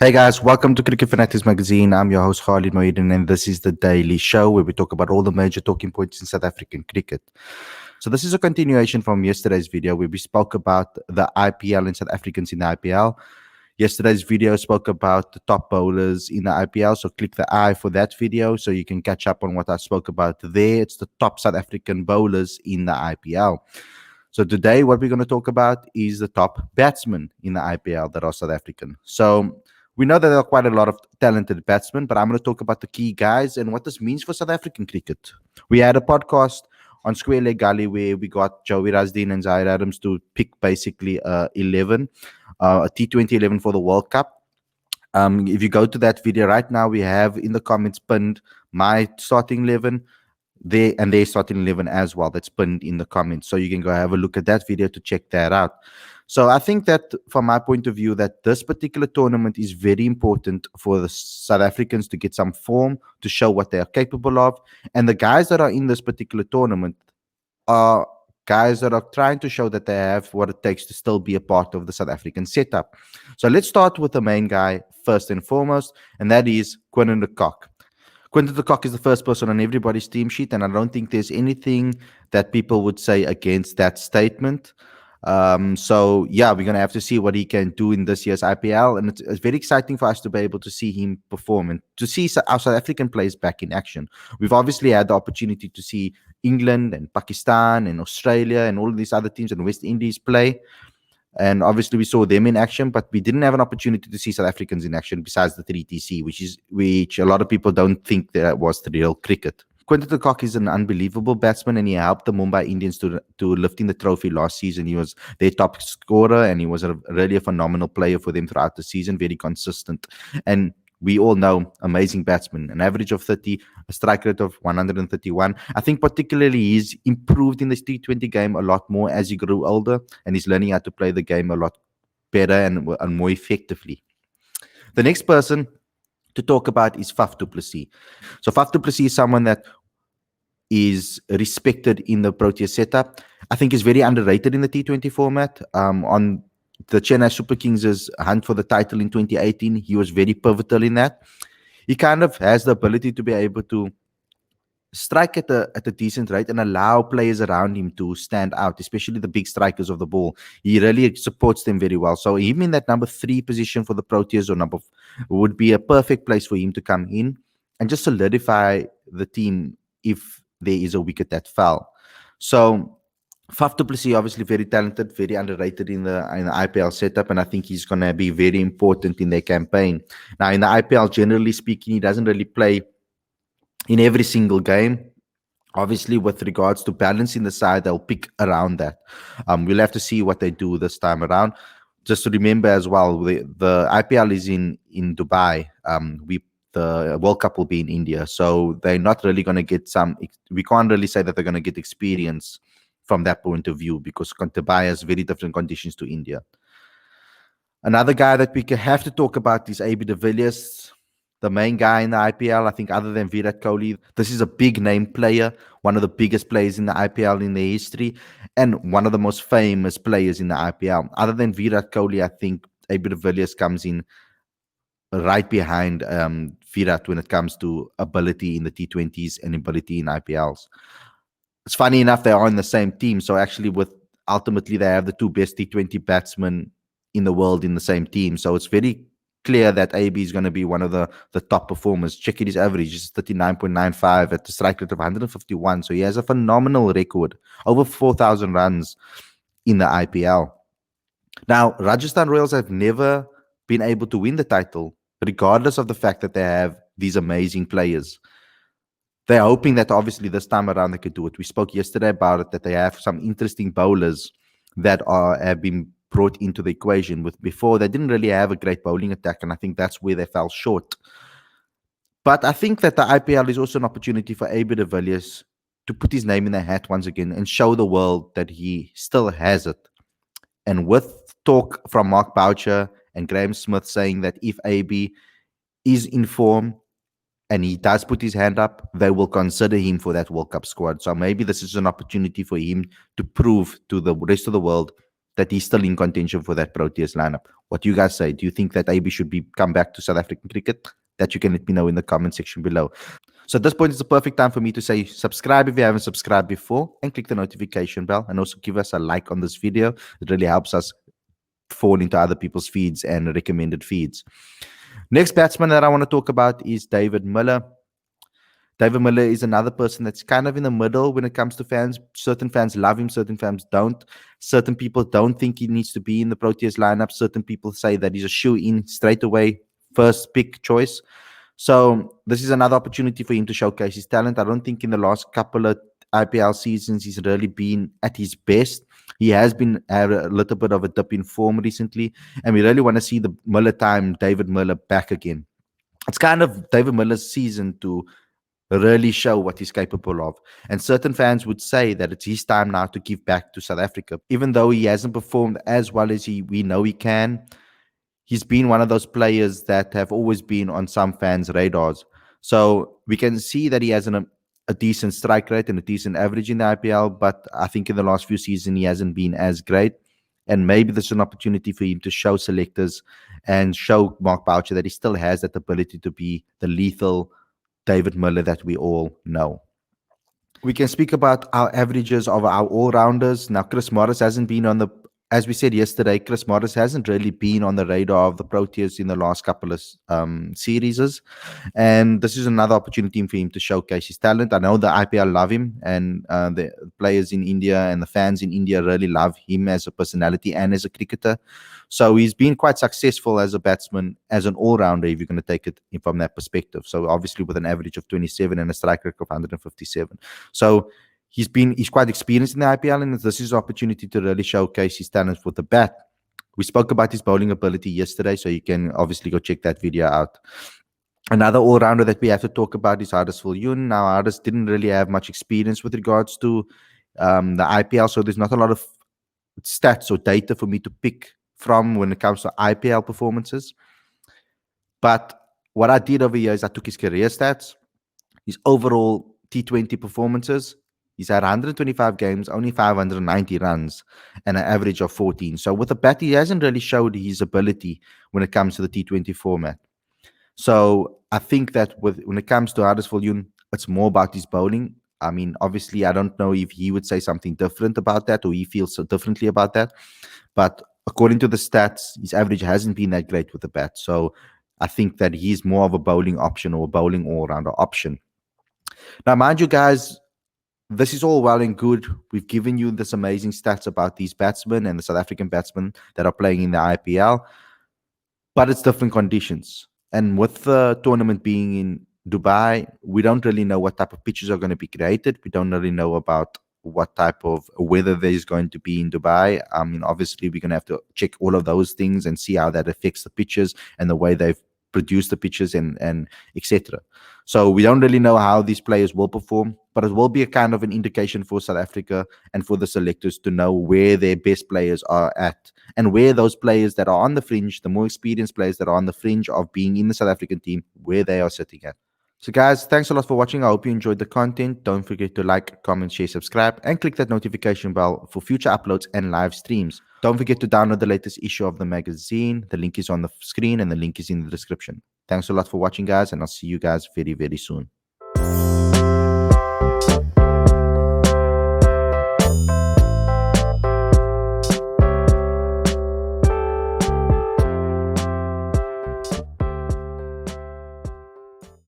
Hey guys, welcome to Cricket Fanatics magazine. I'm your host Khalid Mohidin, and this is the daily show where we talk about all the major talking points in South African cricket. So this is a continuation from yesterday's video where we spoke about the IPL and South Africans in the IPL. Yesterday's video spoke about the top bowlers in the IPL, so click the I for that video so you can catch up on what I spoke about there. It's the top South African bowlers in the IPL. So today what we're going to talk about is the top batsmen in the IPL that are South African. So we know that there are quite a lot of talented batsmen, but I'm going to talk about the key guys and what this means for South African cricket. We had a podcast on Square Leg Gully where we got Joey Rasdeen and Zaire Adams to pick basically a T20 11 for the World Cup. If you go to that video right now, we have in the comments pinned my starting 11 there and their starting 11 as well. That's pinned in the comments. So you can go have a look at that video to check that out. So I think that from my point of view, that this particular tournament is very important for the South Africans to get some form, to show what they are capable of. And the guys that are in this particular tournament are guys that are trying to show that they have what it takes to still be a part of the South African setup. So let's start with the main guy first and foremost, and that is Quinton de Kock. Quinton de Kock is the first person on everybody's team sheet, and I don't think there's anything that people would say against that statement. So yeah, we're gonna have to see what he can do in this year's IPL, and it's very exciting for us to be able to see him perform and to see our South African players back in action. We've obviously had the opportunity to see England and Pakistan and Australia and all of these other teams and West Indies play, and obviously we saw them in action, but we didn't have an opportunity to see South Africans in action besides the 3TC, which a lot of people don't think that was the real cricket. Quinton de Kock is an unbelievable batsman, and he helped the Mumbai Indians to lifting the trophy last season. He was their top scorer, and he was really a phenomenal player for them throughout the season, very consistent. And we all know, amazing batsman, an average of 30, a strike rate of 131. I think particularly he's improved in the T20 game a lot more as he grew older, and he's learning how to play the game a lot better and more effectively. The next person to talk about is Faf Duplicity. So Faf Duplicity is someone that is respected in the Proteas setup. I think he's very underrated in the T20 format. On the Chennai Super Kings' hunt for the title in 2018, he was very pivotal in that. He kind of has the ability to be able to strike at a decent rate and allow players around him to stand out, especially the big strikers of the ball. He really supports them very well. So even in that number 3 position for the Proteas would be a perfect place for him to come in and just solidify the team if there is a wicket that fell. So Faf Duplicity, obviously very talented, very underrated in the IPL setup, and I think he's going to be very important in their campaign. Now, in the IPL, generally speaking, he doesn't really play in every single game. Obviously, with regards to balancing the side, they'll pick around that. We'll have to see what they do this time around. Just to remember as well, the IPL is in Dubai. The World Cup will be in India, so they're not really going to get we can't really say that they're going to get experience from that point of view because Dubai has very different conditions to India. Another guy that we have to talk about is AB de Villiers, the main guy in the IPL. I think other than Virat Kohli, this is a big name player, one of the biggest players in the IPL in their history, and one of the most famous players in the IPL. Other than Virat Kohli, I think AB de Villiers comes in right behind Virat when it comes to ability in the T20s and ability in IPLs. It's funny enough, they are in the same team. So actually ultimately they have the 2 best T20 batsmen in the world in the same team. So it's very clear that AB is going to be one of the top performers. Check his average, it's 39.95 at the strike rate of 151. So he has a phenomenal record, over 4,000 runs in the IPL. Now, Rajasthan Royals have never been able to win the title, regardless of the fact that they have these amazing players. They're hoping that obviously this time around they could do it. We spoke yesterday about it, that they have some interesting bowlers that have been brought into the equation. With before, they didn't really have a great bowling attack, and I think that's where they fell short. But I think that the IPL is also an opportunity for AB de Villiers to put his name in the hat once again and show the world that he still has it. And with talk from Mark Boucher and Graham Smith saying that if AB is in form and he does put his hand up, they will consider him for that World Cup squad. So maybe this is an opportunity for him to prove to the rest of the world that he's still in contention for that Proteas lineup. What do you guys say? Do you think that AB should come back to South African cricket? That you can let me know in the comment section below. So at this point, it's the perfect time for me to say subscribe if you haven't subscribed before, and click the notification bell, and also give us a like on this video. It really helps us fall into other people's feeds and recommended feeds. Next batsman that I want to talk about is David Miller. David Miller is another person that's kind of in the middle when it comes to fans. Certain fans love him, certain fans don't. Certain people don't think he needs to be in the Proteas lineup. Certain people say that he's a shoe-in straight away, first pick choice. So this is another opportunity for him to showcase his talent. I don't think in the last couple of IPL seasons he's really been at his best. He has been had a little bit of a dip in form recently, and we really want to see the Miller time, David Miller, back again. It's kind of David Miller's season to really show what he's capable of. And certain fans would say that it's his time now to give back to South Africa. Even though he hasn't performed as well as we know he can, he's been one of those players that have always been on some fans' radars. So we can see that he has a decent strike rate and a decent average in the IPL, but I think in the last few seasons he hasn't been as great. And maybe there's an opportunity for him to show selectors and show Mark Boucher that he still has that ability to be the lethal David Miller that we all know. We can speak about our averages of our all-rounders. Now, Chris Morris hasn't been on the, as we said yesterday, Chris Morris hasn't really been on the radar of the Proteas in the last couple of series. And this is another opportunity for him to showcase his talent. I know the IPL love him, and the players in India and the fans in India really love him as a personality and as a cricketer. So he's been quite successful as a batsman, as an all-rounder, if you're going to take it from that perspective. So obviously with an average of 27 and a strike rate of 157. So he's quite experienced in the IPL, and this is an opportunity to really showcase his talent with the bat. We spoke about his bowling ability yesterday, so you can obviously go check that video out. Another all-rounder that we have to talk about is Hardisville Yoon. Now, Hardis didn't really have much experience with regards to the IPL, so there's not a lot of stats or data for me to pick from when it comes to IPL performances. But what I did over here is I took his career stats, his overall T20 performances. He's had 125 games, only 590 runs, and an average of 14. So with the bat, he hasn't really showed his ability when it comes to the T20 format. So I think that when it comes to Hardisville Yoon, it's more about his bowling. I mean, obviously, I don't know if he would say something different about that or he feels so differently about that. But according to the stats, his average hasn't been that great with the bat. So I think that he's more of a bowling option or a bowling all-rounder option. Now, mind you guys, this is all well and good. We've given you this amazing stats about these batsmen and the South African batsmen that are playing in the IPL, but it's different conditions. And with the tournament being in Dubai, we don't really know what type of pitches are going to be created. We don't really know about what type of weather there is going to be in Dubai. I mean, obviously, we're going to have to check all of those things and see how that affects the pitches and the way they've produced the pitches and etc. So we don't really know how these players will perform, but it will be a kind of an indication for South Africa and for the selectors to know where their best players are at and where those players that are on the fringe, the more experienced players that are on the fringe of being in the South African team, where they are sitting at. So guys, thanks a lot for watching. I hope you enjoyed the content. Don't forget to like, comment, share, subscribe, and click that notification bell for future uploads and live streams. Don't forget to download the latest issue of the magazine. The link is on the screen and the link is in the description. Thanks a lot for watching, guys, and I'll see you guys very, very soon.